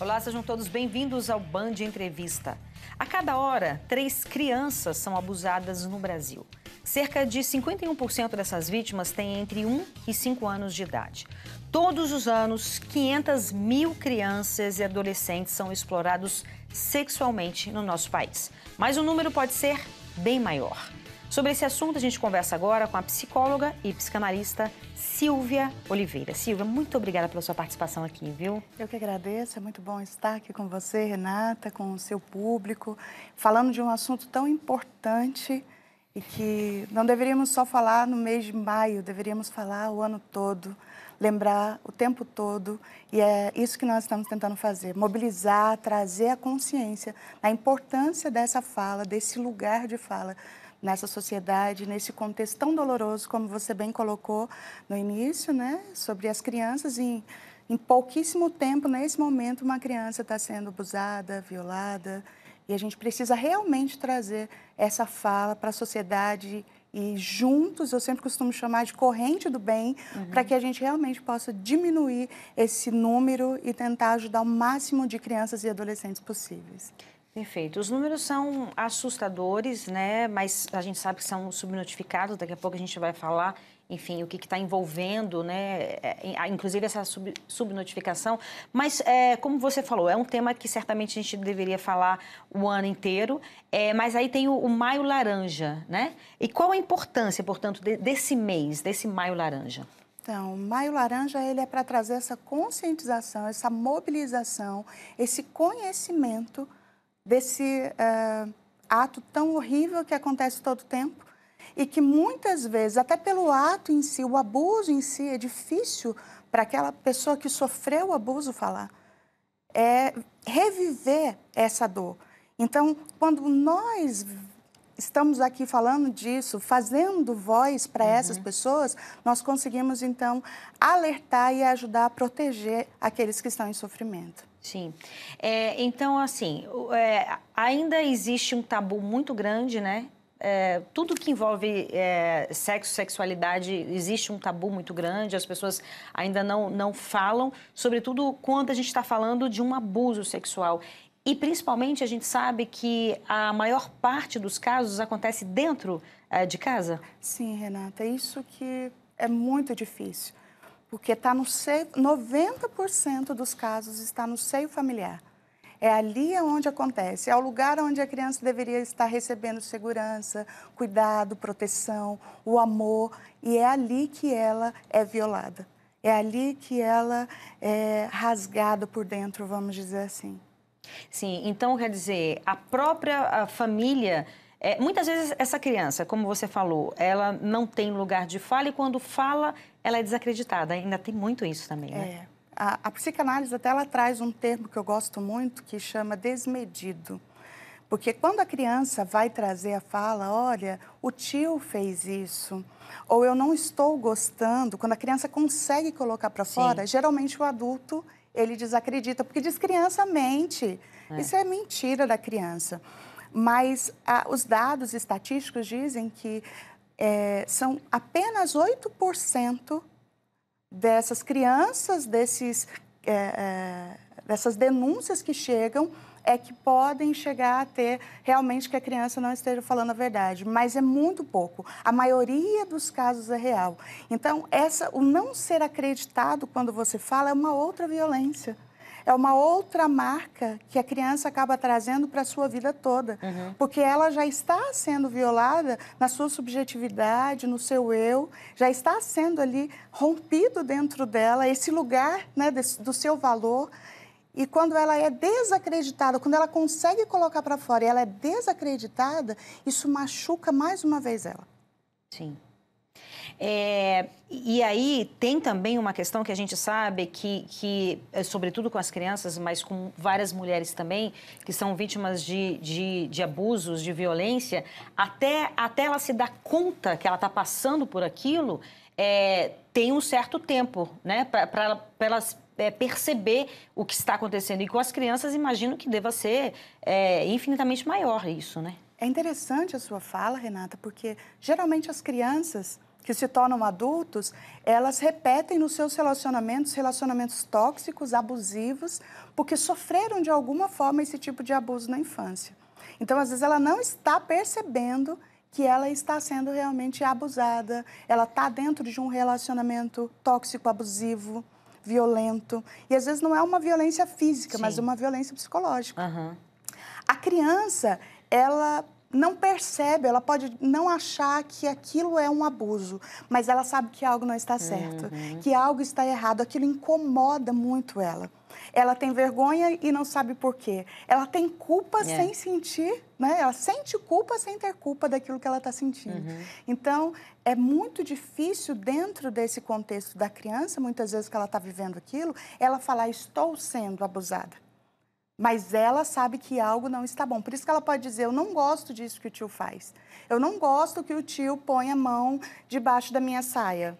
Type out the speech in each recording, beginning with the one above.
Olá, sejam todos bem-vindos ao Band Entrevista. A cada hora, 3 crianças são abusadas no Brasil. Cerca de 51% dessas vítimas têm entre 1 e 5 anos de idade. Todos os anos, 500 mil crianças e adolescentes são explorados sexualmente no nosso país. Mas o número pode ser bem maior. Sobre esse assunto, a gente conversa agora com a psicóloga e psicanalista Silvia Oliveira. Silvia, muito obrigada pela sua participação aqui, viu? Eu que agradeço, é muito bom estar aqui com você, Renata, com o seu público, falando de um assunto tão importante e que não deveríamos só falar no mês de maio, deveríamos falar o ano todo, lembrar o tempo todo, e é isso que nós estamos tentando fazer, mobilizar, trazer a consciência da importância dessa fala, desse lugar de fala, nessa sociedade, nesse contexto tão doloroso, como você bem colocou no início, né? Sobre as crianças, em pouquíssimo tempo, nesse momento, uma criança está sendo abusada, violada, e a gente precisa realmente trazer essa fala para a sociedade e juntos, eu sempre costumo chamar de corrente do bem, para que a gente realmente possa diminuir esse número e tentar ajudar o máximo de crianças e adolescentes possíveis. Perfeito. Os números são assustadores, né? Mas a gente sabe que são subnotificados. Daqui a pouco a gente vai falar, enfim, o que está envolvendo, né? Inclusive essa subnotificação. Mas, como você falou, é um tema que certamente a gente deveria falar o ano inteiro. Mas aí tem o Maio Laranja, né? E qual a importância, portanto, desse mês, desse Maio Laranja? Então, o Maio Laranja ele é para trazer essa conscientização, essa mobilização, esse conhecimento desse ato tão horrível que acontece todo o tempo e que muitas vezes, até pelo ato em si, o abuso em si, é difícil para aquela pessoa que sofreu o abuso falar, reviver essa dor. Então, quando nós estamos aqui falando disso, fazendo voz para essas pessoas, nós conseguimos, então, alertar e ajudar a proteger aqueles que estão em sofrimento. Sim. Então, assim, ainda existe um tabu muito grande, né? Tudo que envolve sexo, sexualidade, existe um tabu muito grande, as pessoas ainda não falam, sobretudo quando a gente está falando de um abuso sexual. E, principalmente, a gente sabe que a maior parte dos casos acontece dentro de casa? Sim, Renata, isso que é muito difícil. Porque está no seio, 90% dos casos está no seio familiar. É ali onde acontece, é o lugar onde a criança deveria estar recebendo segurança, cuidado, proteção, o amor, e é ali que ela é violada. É ali que ela é rasgada por dentro, vamos dizer assim. Sim, então quer dizer, a própria família... muitas vezes essa criança, como você falou, ela não tem lugar de fala e quando fala, ela é desacreditada. Ainda tem muito isso também, né? A psicanálise até ela traz um termo que eu gosto muito, que chama desmedido. Porque quando a criança vai trazer a fala, olha, o tio fez isso, ou eu não estou gostando, quando a criança consegue colocar para fora, geralmente o adulto, ele desacredita, porque diz criança mente. Isso é mentira da criança. Mas os dados estatísticos dizem que são apenas 8% dessas crianças, dessas denúncias que chegam, que podem chegar a ter realmente que a criança não esteja falando a verdade. Mas é muito pouco. A maioria dos casos é real. Então, o não ser acreditado quando você fala é uma outra violência. É uma outra marca que a criança acaba trazendo para a sua vida toda. Porque ela já está sendo violada na sua subjetividade, no seu eu, já está sendo ali rompido dentro dela esse lugar, né, do seu valor. E quando ela é desacreditada, quando ela consegue colocar para fora e ela é desacreditada, isso machuca mais uma vez ela. Sim. E aí tem também uma questão que a gente sabe que sobretudo com as crianças, mas com várias mulheres também, que são vítimas de abusos, de violência, até ela se dar conta que ela está passando por aquilo, tem um certo tempo, né, para elas perceber o que está acontecendo. E com as crianças, imagino que deva ser infinitamente maior isso, né? É interessante a sua fala, Renata, porque geralmente as crianças que se tornam adultos, elas repetem nos seus relacionamentos tóxicos, abusivos, porque sofreram de alguma forma esse tipo de abuso na infância. Então, às vezes, ela não está percebendo que ela está sendo realmente abusada, ela está dentro de um relacionamento tóxico, abusivo, violento. E, às vezes, não é uma violência física, mas uma violência psicológica. A criança, ela não percebe, ela pode não achar que aquilo é um abuso, mas ela sabe que algo não está certo, que algo está errado, aquilo incomoda muito ela. Ela tem vergonha e não sabe por quê. Ela tem culpa sem sentir, né? Ela sente culpa sem ter culpa daquilo que ela está sentindo. Então, é muito difícil dentro desse contexto da criança, muitas vezes que ela está vivendo aquilo, ela falar, estou sendo abusada. Mas ela sabe que algo não está bom. Por isso que ela pode dizer, eu não gosto disso que o tio faz. Eu não gosto que o tio ponha a mão debaixo da minha saia.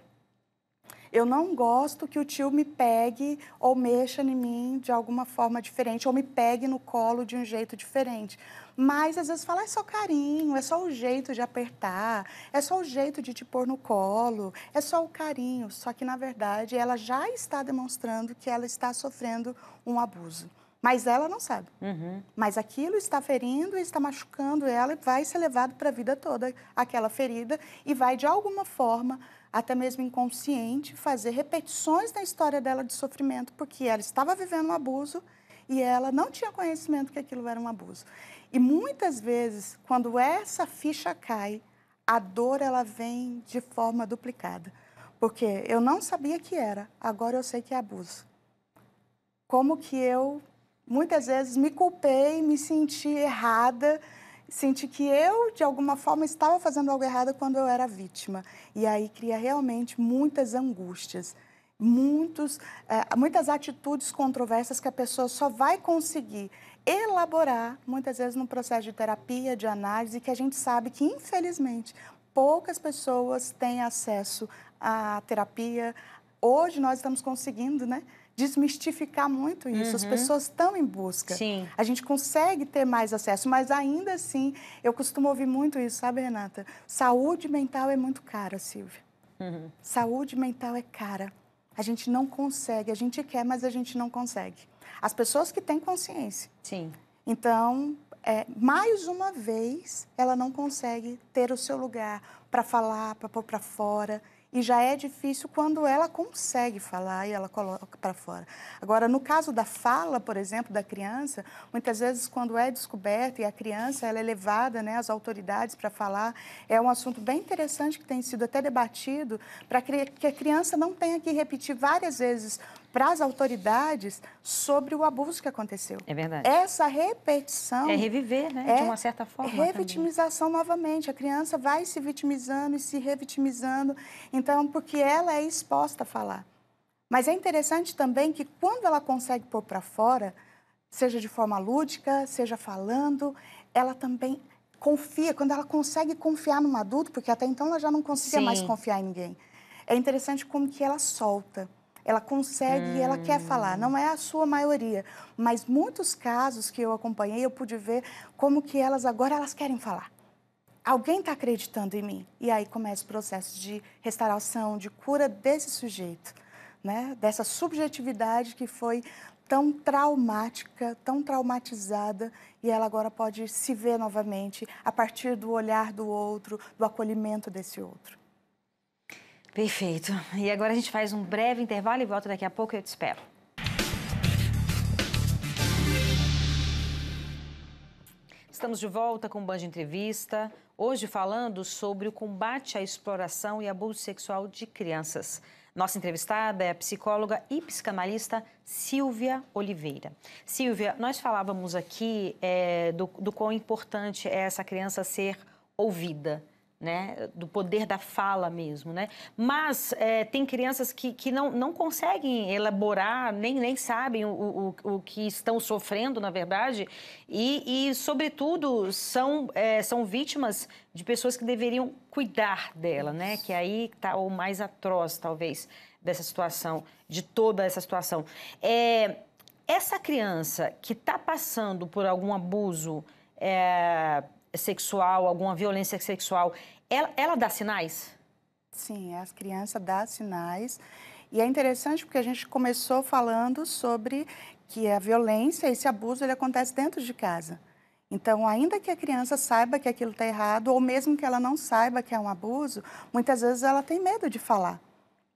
Eu não gosto que o tio me pegue ou mexa em mim de alguma forma diferente, ou me pegue no colo de um jeito diferente. Mas, às vezes, fala, é só carinho, é só o jeito de apertar, é só o jeito de te pôr no colo, é só o carinho. Só que, na verdade, ela já está demonstrando que ela está sofrendo um abuso. Mas ela não sabe. Mas aquilo está ferindo e está machucando ela e vai ser levado para a vida toda, aquela ferida, e vai, de alguma forma, até mesmo inconsciente, fazer repetições na história dela de sofrimento, porque ela estava vivendo um abuso e ela não tinha conhecimento que aquilo era um abuso. E muitas vezes, quando essa ficha cai, a dor ela vem de forma duplicada. Porque eu não sabia que era, agora eu sei que é abuso. Como que eu muitas vezes me culpei, me senti errada, senti que eu, de alguma forma, estava fazendo algo errado quando eu era vítima. E aí cria realmente muitas angústias, muitas atitudes controversas que a pessoa só vai conseguir elaborar, muitas vezes no processo de terapia, de análise, que a gente sabe que, infelizmente, poucas pessoas têm acesso à terapia. Hoje nós estamos conseguindo, né, desmistificar muito isso. As pessoas estão em busca. Sim. A gente consegue ter mais acesso, mas ainda assim, eu costumo ouvir muito isso, sabe, Renata? Saúde mental é muito cara, Silvia. Saúde mental é cara. A gente não consegue, a gente quer, mas a gente não consegue. As pessoas que têm consciência. Sim. Então, mais uma vez, ela não consegue ter o seu lugar para falar, para pôr para fora. E já é difícil quando ela consegue falar e ela coloca para fora. Agora, no caso da fala, por exemplo, da criança, muitas vezes quando é descoberta e a criança ela é levada, né, às autoridades para falar, é um assunto bem interessante que tem sido até debatido para que a criança não tenha que repetir várias vezes para as autoridades sobre o abuso que aconteceu. É verdade. Essa repetição... É reviver, né? De uma certa forma. Revitimização novamente. A criança vai se vitimizando e se revitimizando. Então, porque ela é exposta a falar. Mas é interessante também que quando ela consegue pôr para fora, seja de forma lúdica, seja falando, ela também confia. Quando ela consegue confiar num adulto, porque até então ela já não conseguia mais confiar em ninguém. É interessante como que ela solta. Ela consegue e ela quer falar. Não é a sua maioria, mas muitos casos que eu acompanhei, eu pude ver como que agora elas querem falar. Alguém está acreditando em mim. E aí começa o processo de restauração, de cura desse sujeito, né? Dessa subjetividade que foi tão traumática, tão traumatizada, e ela agora pode se ver novamente a partir do olhar do outro, do acolhimento desse outro. Perfeito. E agora a gente faz um breve intervalo e volta daqui a pouco, eu te espero. Estamos de volta com o Band Entrevista, hoje falando sobre o combate à exploração e abuso sexual de crianças. Nossa entrevistada é a psicóloga e psicanalista Silvia Oliveira. Silvia, nós falávamos aqui do quão importante é essa criança ser ouvida, né, do poder da fala mesmo, né? Mas tem crianças que não conseguem elaborar, nem sabem o que estão sofrendo, na verdade, e sobretudo, são vítimas de pessoas que deveriam cuidar dela, né? Que aí está o mais atroz, talvez, dessa situação, de toda essa situação. Essa criança que está passando por algum abuso sexual, alguma violência sexual, ela dá sinais? Sim, as crianças dão sinais. E é interessante porque a gente começou falando sobre que a violência, esse abuso, ele acontece dentro de casa. Então, ainda que a criança saiba que aquilo está errado, ou mesmo que ela não saiba que é um abuso, muitas vezes ela tem medo de falar.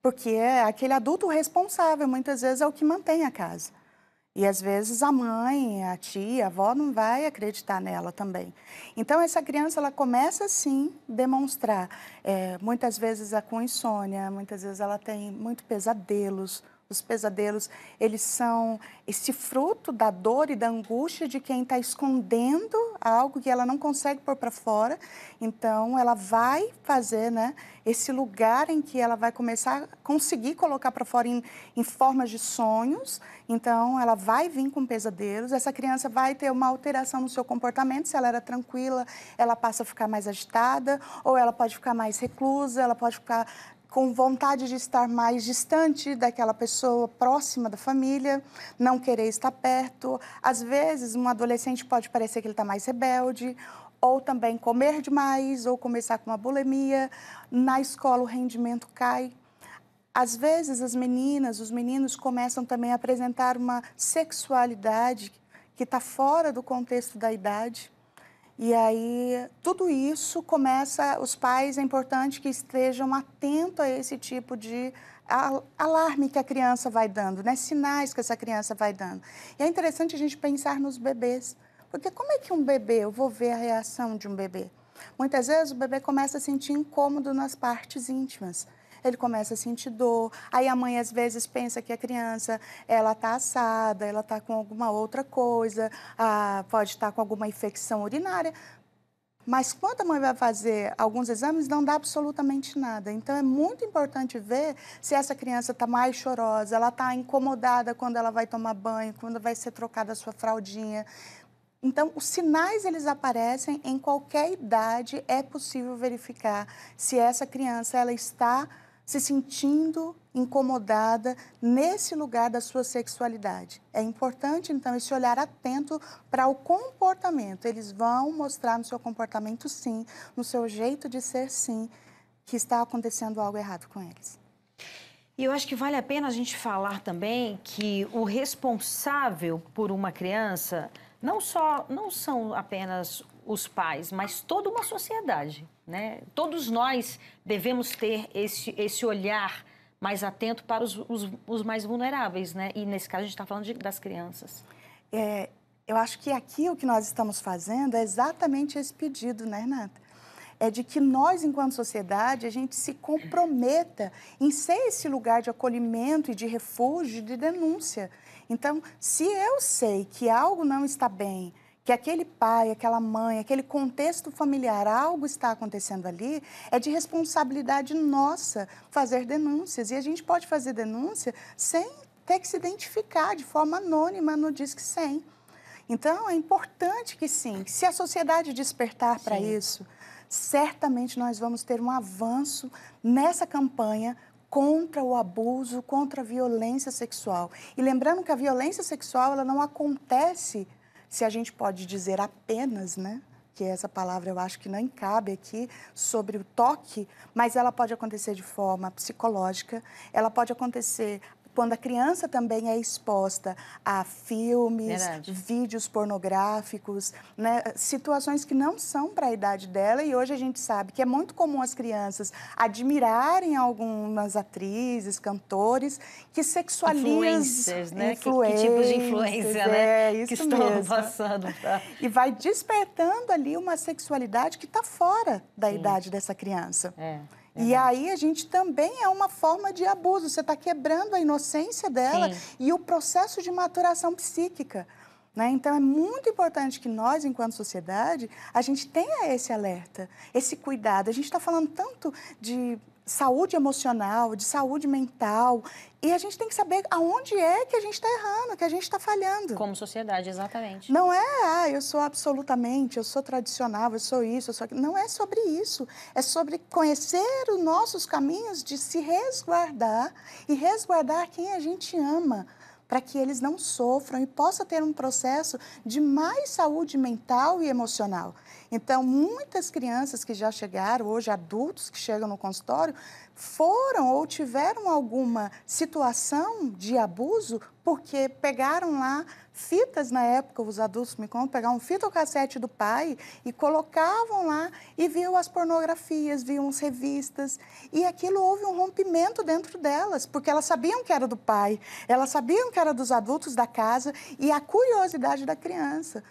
Porque é aquele adulto responsável, muitas vezes é o que mantém a casa. E às vezes a mãe, a tia, a avó não vai acreditar nela também. Então essa criança ela começa sim a demonstrar, muitas vezes com insônia, muitas vezes ela tem muito pesadelos. Os pesadelos, eles são esse fruto da dor e da angústia de quem está escondendo algo que ela não consegue pôr para fora. Então, ela vai fazer, né, esse lugar em que ela vai começar a conseguir colocar para fora em formas de sonhos. Então, ela vai vir com pesadelos. Essa criança vai ter uma alteração no seu comportamento. Se ela era tranquila, ela passa a ficar mais agitada, ou ela pode ficar mais reclusa, ela pode ficar com vontade de estar mais distante daquela pessoa, próxima da família, não querer estar perto. Às vezes, um adolescente pode parecer que ele está mais rebelde, ou também comer demais, ou começar com uma bulimia. Na escola, o rendimento cai. Às vezes, as meninas, os meninos começam também a apresentar uma sexualidade que está fora do contexto da idade. E aí, tudo isso começa, os pais, é importante que estejam atentos a esse tipo de alarme que a criança vai dando, né? Sinais que essa criança vai dando. E é interessante a gente pensar nos bebês, porque como é que um bebê, eu vou ver a reação de um bebê? Muitas vezes o bebê começa a sentir incômodo nas partes íntimas. Ele começa a sentir dor, aí a mãe às vezes pensa que a criança, ela está assada, ela está com alguma outra coisa, pode estar com alguma infecção urinária, mas quando a mãe vai fazer alguns exames, não dá absolutamente nada. Então, é muito importante ver se essa criança está mais chorosa, ela está incomodada quando ela vai tomar banho, quando vai ser trocada a sua fraldinha. Então, os sinais, eles aparecem em qualquer idade, é possível verificar se essa criança ela está se sentindo incomodada nesse lugar da sua sexualidade. É importante, então, esse olhar atento para o comportamento. Eles vão mostrar no seu comportamento, sim, no seu jeito de ser, sim, que está acontecendo algo errado com eles. E eu acho que vale a pena a gente falar também que o responsável por uma criança não são apenas os pais, mas toda uma sociedade, né? Todos nós devemos ter esse olhar mais atento para os mais vulneráveis, né? E nesse caso a gente está falando das crianças. Eu acho que aqui o que nós estamos fazendo é exatamente esse pedido, né, Renata? É de que nós, enquanto sociedade, a gente se comprometa em ser esse lugar de acolhimento e de refúgio, de denúncia. Então, se eu sei que algo não está bem, que aquele pai, aquela mãe, aquele contexto familiar, algo está acontecendo ali, é de responsabilidade nossa fazer denúncias. E a gente pode fazer denúncia sem ter que se identificar de forma anônima no Disque 100. Então, é importante que sim, se a sociedade despertar para isso, certamente nós vamos ter um avanço nessa campanha contra o abuso, contra a violência sexual. E lembrando que a violência sexual ela não acontece, se a gente pode dizer apenas, né? Que essa palavra eu acho que não cabe aqui, sobre o toque, mas ela pode acontecer de forma psicológica, ela pode acontecer quando a criança também é exposta a filmes, vídeos pornográficos, né? Situações que não são para a idade dela. E hoje a gente sabe que é muito comum as crianças admirarem algumas atrizes, cantores, que sexualizam... Influencers, né? Que tipos de influência, né? Isso que estão mesmo. passando. Tá? E vai despertando ali uma sexualidade que está fora da idade dessa criança. E aí a gente também é uma forma de abuso. Você está quebrando a inocência dela e o processo de maturação psíquica. Né? Então, é muito importante que nós, enquanto sociedade, a gente tenha esse alerta, esse cuidado. A gente está falando tanto de saúde emocional, de saúde mental, e a gente tem que saber aonde é que a gente está errando, que a gente está falhando. Como sociedade, exatamente. Não é, eu sou absolutamente, eu sou tradicional, eu sou isso, eu sou aquilo. Não é sobre isso. É sobre conhecer os nossos caminhos de se resguardar e resguardar quem a gente ama, para que eles não sofram e possa ter um processo de mais saúde mental e emocional. Então, muitas crianças que já chegaram, hoje adultos que chegam no consultório, foram ou tiveram alguma situação de abuso porque pegaram lá fitas, na época, os adultos me contam, pegavam fitocassete do pai e colocavam lá e viam as pornografias, viam as revistas. E aquilo houve um rompimento dentro delas, porque elas sabiam que era do pai, elas sabiam que era dos adultos da casa e a curiosidade da criança.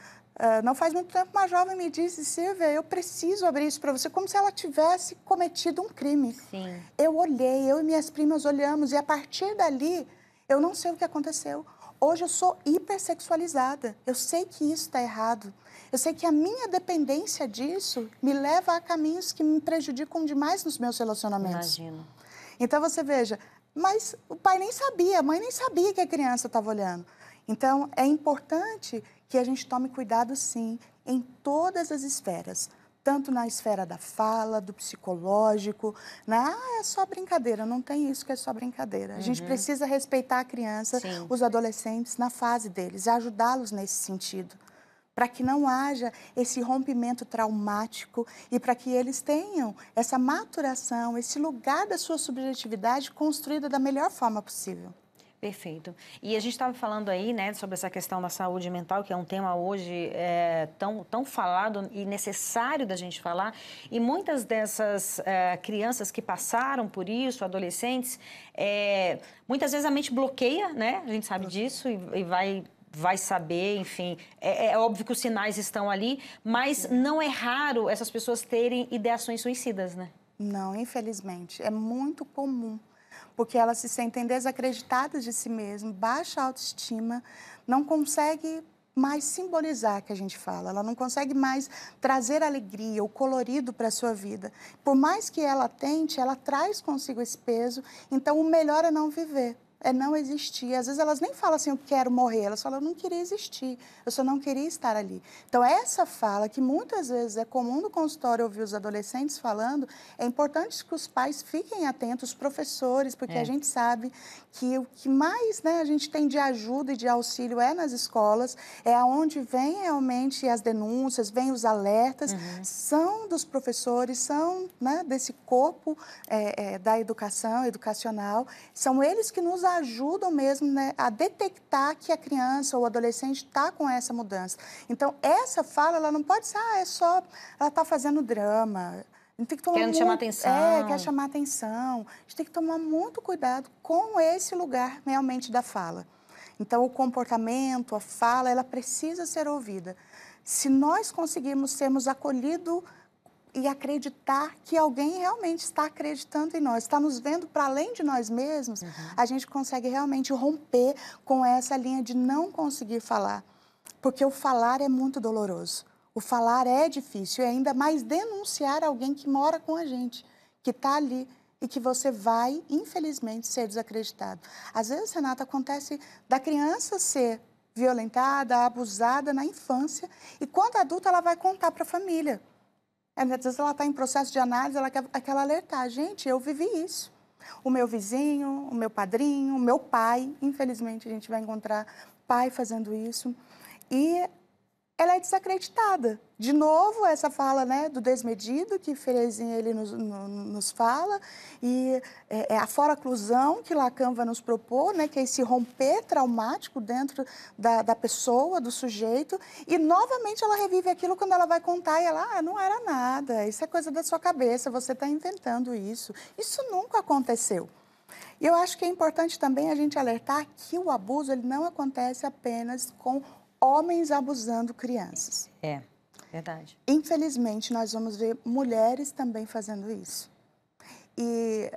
Não faz muito tempo, uma jovem me disse, Silvia, eu preciso abrir isso para você, como se ela tivesse cometido um crime. Sim. Eu olhei, eu e minhas primas olhamos, e a partir dali, eu não sei o que aconteceu. Hoje eu sou hipersexualizada, eu sei que isso está errado. Eu sei que a minha dependência disso me leva a caminhos que me prejudicam demais nos meus relacionamentos. Imagino. Então, você veja, mas o pai nem sabia, a mãe nem sabia que a criança estava olhando. Então, é importante que a gente tome cuidado, sim, em todas as esferas. Tanto na esfera da fala, do psicológico, né? É só brincadeira, não tem isso que é só brincadeira. A gente precisa respeitar a criança, Sim. os adolescentes na fase deles, e ajudá-los nesse sentido, para que não haja esse rompimento traumático e para que eles tenham essa maturação, esse lugar da sua subjetividade construída da melhor forma possível. Perfeito. E a gente estava falando aí, né, sobre essa questão da saúde mental, que é um tema hoje tão falado e necessário da gente falar. E muitas dessas crianças que passaram por isso, adolescentes, muitas vezes a mente bloqueia, né? A gente sabe disso e vai saber, enfim. É óbvio que os sinais estão ali, mas não é raro essas pessoas terem ideações suicidas, né? Não, infelizmente. É muito comum. Porque elas se sentem desacreditadas de si mesmas, baixa autoestima, não consegue mais simbolizar, que a gente fala, ela não consegue mais trazer alegria, o colorido para a sua vida. Por mais que ela tente, ela traz consigo esse peso, então o melhor é não viver, é não existir. Às vezes elas nem falam assim, eu quero morrer, elas falam, eu não queria existir, eu só não queria estar ali. Então essa fala, que muitas vezes é comum no consultório ouvir os adolescentes falando, é importante que os pais fiquem atentos, os professores, porque a gente sabe que o que mais, né, a gente tem de ajuda e de auxílio é nas escolas, é onde vem realmente as denúncias, vem os alertas, são dos professores, são, né, desse corpo da educação, educacional, são eles que nos ajudam mesmo, né, a detectar que a criança ou o adolescente está com essa mudança. Então, essa fala, ela não pode ser, ela está fazendo drama. Tem que tomar Querendo chamar atenção. Quer chamar atenção. A gente tem que tomar muito cuidado com esse lugar realmente da fala. Então, o comportamento, a fala, ela precisa ser ouvida. Se nós conseguirmos sermos acolhidos e acreditar que alguém realmente está acreditando em nós, está nos vendo para além de nós mesmos, a gente consegue realmente romper com essa linha de não conseguir falar. Porque o falar é muito doloroso. O falar é difícil, e ainda mais denunciar alguém que mora com a gente, que está ali e que você vai, infelizmente, ser desacreditado. Às vezes, Renata, acontece da criança ser violentada, abusada na infância, e quando adulta ela vai contar para a família. Às vezes ela está em processo de análise, ela quer aquela alertar, gente, eu vivi isso. O meu vizinho, o meu padrinho, o meu pai, infelizmente a gente vai encontrar pai fazendo isso, e ela é desacreditada. De novo, essa fala, né, do desmedido, que Ferezinha ele nos fala, e a foraclusão que Lacan vai nos propor, né, que é esse romper traumático dentro da pessoa, do sujeito, e novamente ela revive aquilo quando ela vai contar, e ela, não era nada, isso é coisa da sua cabeça, você está inventando isso. Isso nunca aconteceu. E eu acho que é importante também a gente alertar que o abuso ele não acontece apenas com homens abusando crianças. É, verdade. Infelizmente, nós vamos ver mulheres também fazendo isso. E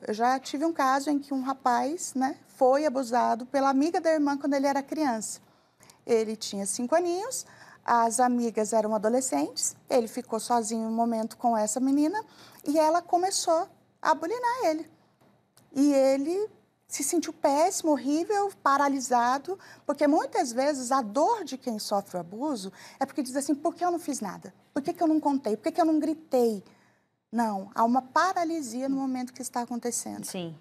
eu já tive um caso em que um rapaz, né, foi abusado pela amiga da irmã quando ele era criança. Ele tinha 5 aninhos, as amigas eram adolescentes, ele ficou sozinho um momento com essa menina e ela começou a bulinar ele. E ele se sentiu péssimo, horrível, paralisado, porque muitas vezes a dor de quem sofre o abuso é porque diz assim, por que eu não fiz nada? Por que eu não contei? Por que eu não gritei? Não, há uma paralisia no momento que está acontecendo. Sim.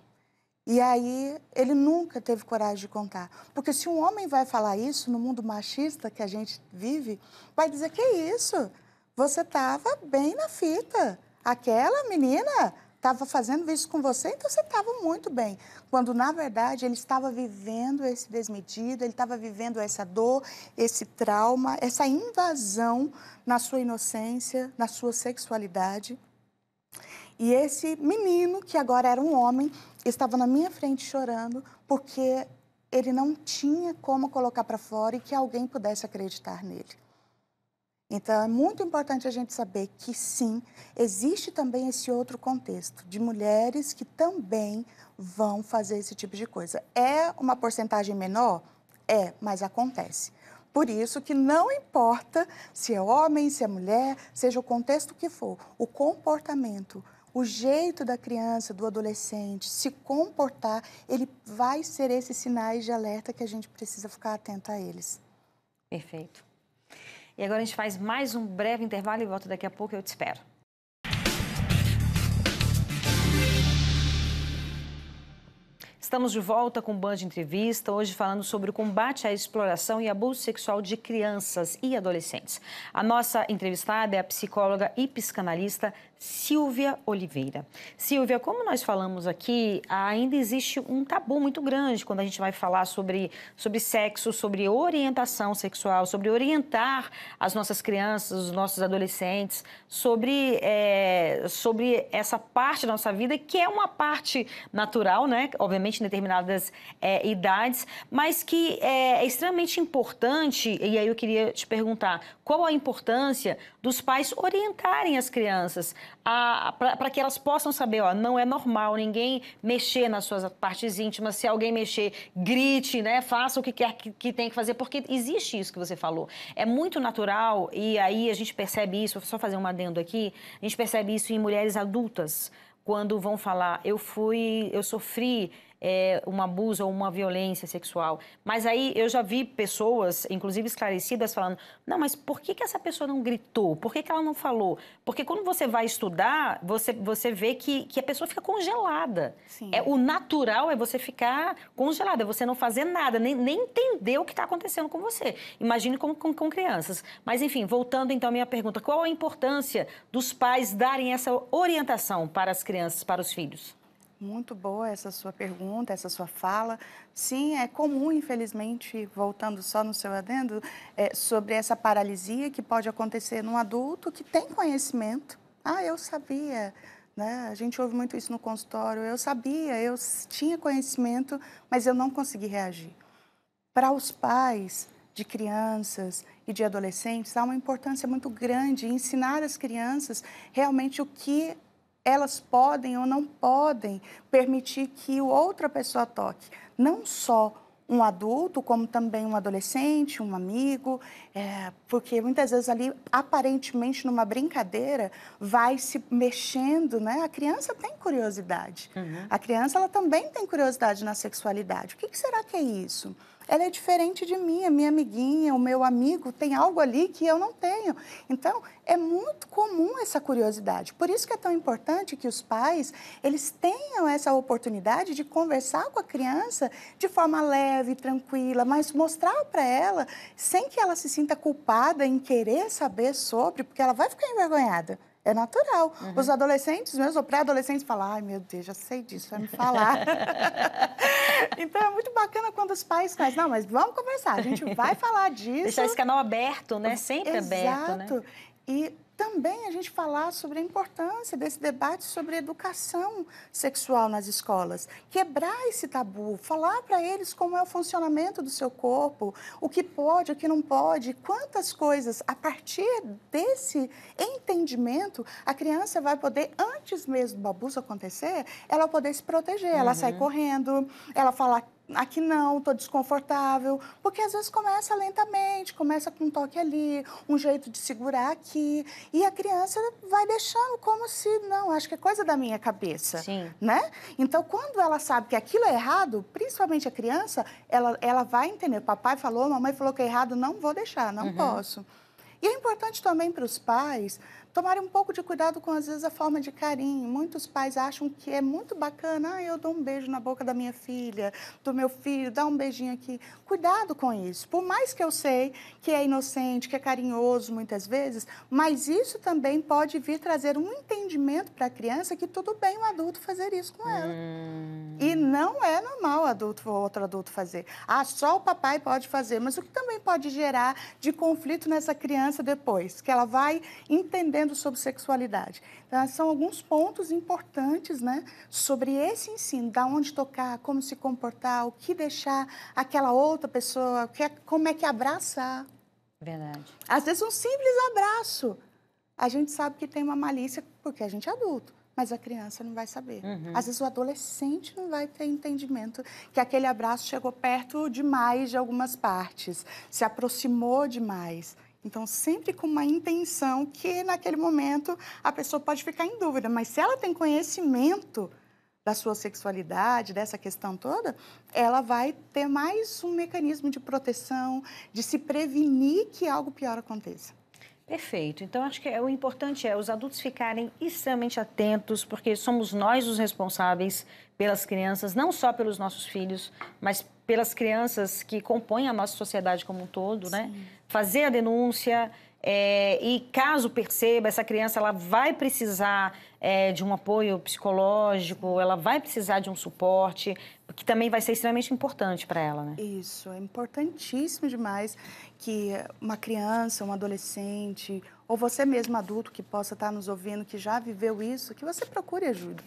E aí ele nunca teve coragem de contar. Porque se um homem vai falar isso no mundo machista que a gente vive, vai dizer, que isso? Você estava bem na fita. Aquela menina estava fazendo isso com você, então você estava muito bem. Quando, na verdade, ele estava vivendo esse desmedido, ele estava vivendo essa dor, esse trauma, essa invasão na sua inocência, na sua sexualidade. E esse menino, que agora era um homem, estava na minha frente chorando porque ele não tinha como colocar para fora e que alguém pudesse acreditar nele. Então, é muito importante a gente saber que, sim, existe também esse outro contexto de mulheres que também vão fazer esse tipo de coisa. É uma porcentagem menor? É, mas acontece. Por isso que não importa se é homem, se é mulher, seja o contexto que for, o comportamento, o jeito da criança, do adolescente se comportar, ele vai ser esses sinais de alerta que a gente precisa ficar atento a eles. Perfeito. E agora a gente faz mais um breve intervalo e volto daqui a pouco, eu te espero. Estamos de volta com o Band Entrevista, hoje falando sobre o combate à exploração e abuso sexual de crianças e adolescentes. A nossa entrevistada é a psicóloga e psicanalista Silvia Oliveira. Silvia, como nós falamos aqui, ainda existe um tabu muito grande quando a gente vai falar sobre sexo, sobre orientação sexual, sobre orientar as nossas crianças, os nossos adolescentes, sobre essa parte da nossa vida, que é uma parte natural, né? Obviamente, em determinadas idades, mas que é extremamente importante, e aí eu queria te perguntar, qual a importância dos pais orientarem as crianças para que elas possam saber, ó, não é normal ninguém mexer nas suas partes íntimas, se alguém mexer, grite, né, faça o que quer que tem que fazer, porque existe isso que você falou. É muito natural e aí a gente percebe isso, vou só fazer um adendo aqui, a gente percebe isso em mulheres adultas, quando vão falar, eu sofri um abuso ou uma violência sexual. Mas aí eu já vi pessoas, inclusive esclarecidas, falando, não, mas por que essa pessoa não gritou? Por que ela não falou? Porque quando você vai estudar, você vê que a pessoa fica congelada. Sim. O natural é você ficar congelada, é você não fazer nada, nem entender o que está acontecendo com você. Imagine com crianças. Mas, enfim, voltando então à minha pergunta, qual a importância dos pais darem essa orientação para as crianças, para os filhos? Muito boa essa sua pergunta, essa sua fala. Sim, é comum, infelizmente, voltando só no seu adendo, sobre essa paralisia que pode acontecer num adulto que tem conhecimento. Ah, eu sabia, né? A gente ouve muito isso no consultório. Eu sabia, eu tinha conhecimento, mas eu não consegui reagir. Para os pais de crianças e de adolescentes, há uma importância muito grande em ensinar as crianças realmente o que elas podem ou não podem permitir que outra pessoa toque. Não só um adulto, como também um adolescente, um amigo, porque muitas vezes ali, aparentemente, numa brincadeira, vai se mexendo, né? A criança tem curiosidade. Uhum. A criança, ela também tem curiosidade na sexualidade. O que será que é isso? Ela é diferente de mim, a minha amiguinha, o meu amigo, tem algo ali que eu não tenho. Então, é muito comum essa curiosidade. Por isso que é tão importante que os pais, eles tenham essa oportunidade de conversar com a criança de forma leve, tranquila, mas mostrar para ela, sem que ela se sinta culpada em querer saber sobre, porque ela vai ficar envergonhada. É natural. Uhum. Os adolescentes mesmo, ou pré-adolescentes, falam, ai, meu Deus, já sei disso, vai me falar. Então, é muito bacana quando os pais fazem, não, mas vamos conversar, a gente vai falar disso. Deixar esse canal aberto, né? Sempre aberto, né? Exato. E também a gente falar sobre a importância desse debate sobre educação sexual nas escolas. Quebrar esse tabu, falar para eles como é o funcionamento do seu corpo, o que pode, o que não pode, quantas coisas. A partir desse entendimento, a criança vai poder, antes mesmo do abuso acontecer, ela poder se proteger. Ela sai correndo, ela falar, aqui não, estou desconfortável, porque às vezes começa lentamente, começa com um toque ali, um jeito de segurar aqui, e a criança vai deixando como se, não, acho que é coisa da minha cabeça, Sim. né? Então, quando ela sabe que aquilo é errado, principalmente a criança, ela vai entender, papai falou, mamãe falou que é errado, não vou deixar, não posso. E é importante também para os pais tomarem um pouco de cuidado com, às vezes, a forma de carinho. Muitos pais acham que é muito bacana, eu dou um beijo na boca da minha filha, do meu filho, dá um beijinho aqui. Cuidado com isso. Por mais que eu sei que é inocente, que é carinhoso muitas vezes, mas isso também pode vir trazer um entendimento para a criança que tudo bem o adulto fazer isso com ela. E não é normal outro adulto fazer. Só o papai pode fazer, mas o que também pode gerar de conflito nessa criança depois, que ela vai entendendo sobre sexualidade. Então, são alguns pontos importantes, né, sobre esse ensino, da onde tocar, como se comportar, o que deixar aquela outra pessoa, como é que abraçar. Verdade. Às vezes um simples abraço, a gente sabe que tem uma malícia porque a gente é adulto, mas a criança não vai saber. Às vezes o adolescente não vai ter entendimento que aquele abraço chegou perto demais de algumas partes, se aproximou demais. Então, sempre com uma intenção que, naquele momento, a pessoa pode ficar em dúvida. Mas se ela tem conhecimento da sua sexualidade, dessa questão toda, ela vai ter mais um mecanismo de proteção, de se prevenir que algo pior aconteça. Perfeito. Então, acho que o importante é os adultos ficarem extremamente atentos, porque somos nós os responsáveis pelas crianças, não só pelos nossos filhos, mas pelas crianças que compõem a nossa sociedade como um todo, né? Fazer a denúncia e, caso perceba, essa criança ela vai precisar de um apoio psicológico, ela vai precisar de um suporte, que também vai ser extremamente importante para ela, né? Isso, é importantíssimo demais que uma criança, um adolescente, ou você mesmo adulto que possa estar nos ouvindo, que já viveu isso, que você procure ajuda.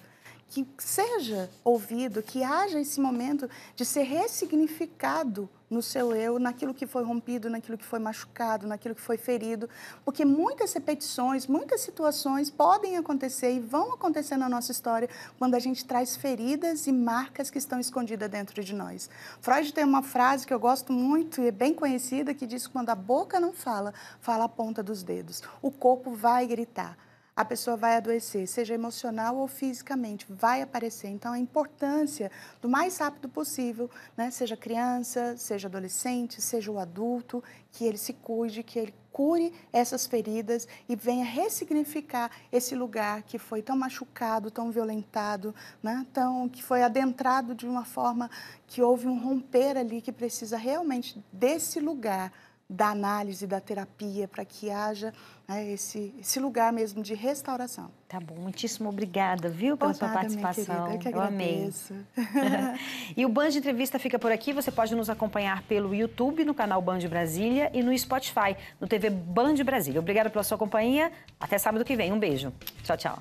Que seja ouvido, que haja esse momento de ser ressignificado no seu eu, naquilo que foi rompido, naquilo que foi machucado, naquilo que foi ferido, porque muitas repetições, muitas situações podem acontecer e vão acontecer na nossa história quando a gente traz feridas e marcas que estão escondidas dentro de nós. Freud tem uma frase que eu gosto muito e é bem conhecida, que diz que quando a boca não fala, fala a ponta dos dedos. O corpo vai gritar. A pessoa vai adoecer, seja emocional ou fisicamente, vai aparecer. Então, a importância do mais rápido possível, né? Seja criança, seja adolescente, seja o adulto, que ele se cuide, que ele cure essas feridas e venha ressignificar esse lugar que foi tão machucado, tão violentado, né? Que foi adentrado de uma forma que houve um romper ali, que precisa realmente desse lugar da análise, da terapia, para que haja esse lugar mesmo de restauração. Tá bom, muitíssimo obrigada, viu, pela sua participação. Minha querida, eu agradeço. Amei. E o Band Entrevista fica por aqui, você pode nos acompanhar pelo YouTube, no canal Band Brasília e no Spotify, no TV Band Brasília. Obrigada pela sua companhia, até sábado que vem, um beijo. Tchau, tchau.